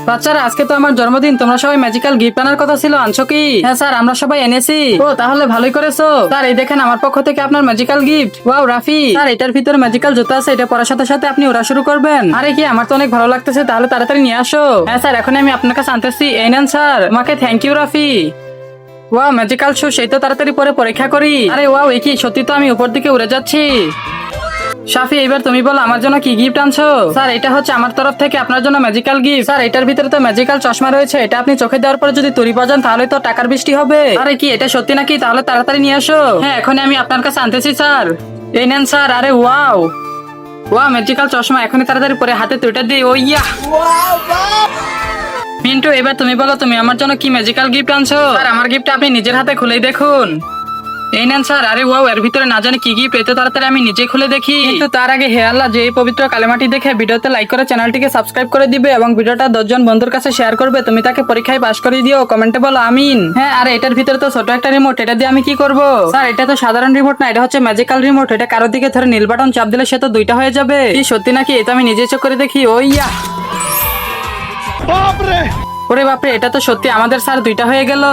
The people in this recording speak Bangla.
বাচ্চারা, আজকে তো আমার জন্মদিন, তোমরা সবাই ম্যাজিক্যাল গিফট আনার কথা ছিল, আনছো কি? হ্যাঁ স্যার, আমরা সবাই এনেছি। ও তাহলে ভালোই করেছো স্যার। এই দেখেন আমার পক্ষ থেকে আপনার magical gift. Wow Rafi sir, এটার ভিতরে ম্যাজিক্যাল জুতা আছে, এটা পরার সাথে সাথে আপনি ওরা শুরু করবেন। আরে কি, আমার তো অনেক ভালো লাগতেছে, তাহলে তাড়াতাড়ি নিয়ে আসো। হ্যাঁ স্যার, এখন আমি আপনার কাছে আনতেছি, এই নেন স্যার। আমাকে thank you Rafi. Wow magical shoe, সেই তো তাড়াতাড়ি পরে পরীক্ষা করি। আরে ওয়াও, এ কি সত্যি তো আমি উপর দিকে উড়ে যাচ্ছি। শাফি, এবার তুমি বলো আমার জন্য কি গিফট আনছো? স্যার, এটা হচ্ছে আমার তরফ থেকে আপনার জন্য ম্যাজিক্যাল গিফট। স্যার, এটার ভিতরে তো ম্যাজিক্যাল চশমা রয়েছে, এটা আপনি চোখে দেওয়ার পরে যদি তুড়ি বাজান তাহলে তো টাকার বৃষ্টি হবে। আরে কি, এটা সত্যি নাকি? তাহলে তাড়াতাড়ি নিয়ে আসো। হ্যাঁ, এখনই আমি আপনার কাছে আনতেছি স্যার। এই নেন স্যার। আরে ওয়াও ওয়াও ম্যাজিক্যাল চশমা, এখনই তাড়াতাড়ি পরে হাতে তুইটা দিই। ও ইয়া। মিন্টু, এবার তুমি বলো তুমি আমার জন্য কি ম্যাজিক্যাল গিফট আনছো? স্যার, আমার গিফটটা আপনি নিজের হাতে খুলেই দেখুন। এই নেন স্যার। আরে ওয়াও, এর ভিতরে না জানি কি গিফট, এত তাড়াতাড়ি আমি নিজে খুলে দেখি। কিন্তু তার আগে হে আল্লাহ, যে এই পবিত্র কালেমাটি দেখে ভিডিওতে লাইক করে চ্যানেলটিকে সাবস্ক্রাইব করে দিবে এবং ভিডিওটা 10 জন বন্ধুর কাছে শেয়ার করবে। তুমি তাকে পরীক্ষায় পাশ করে দিও, কমেন্টে বলো আমিন। হ্যাঁ, আর এটার ভিতরে তো ছোট একটা রিমোট, এটা দিয়ে আমি কি করব? স্যার, এটা তো সাধারণ রিমোট না, এটা হচ্ছে ম্যাজিক্যাল রিমোট। এটা কারোর দিকে ধরে নীল বাটন চাপ দিলে সে তো দুইটা হয়ে যাবে। কি সত্যি নাকি? এটা আমি নিজে চোখ করে দেখি। ও ইয়া। ওরে বাপরে, এটা তো সত্যি, আমাদের স্যার দুইটা হয়ে গেল।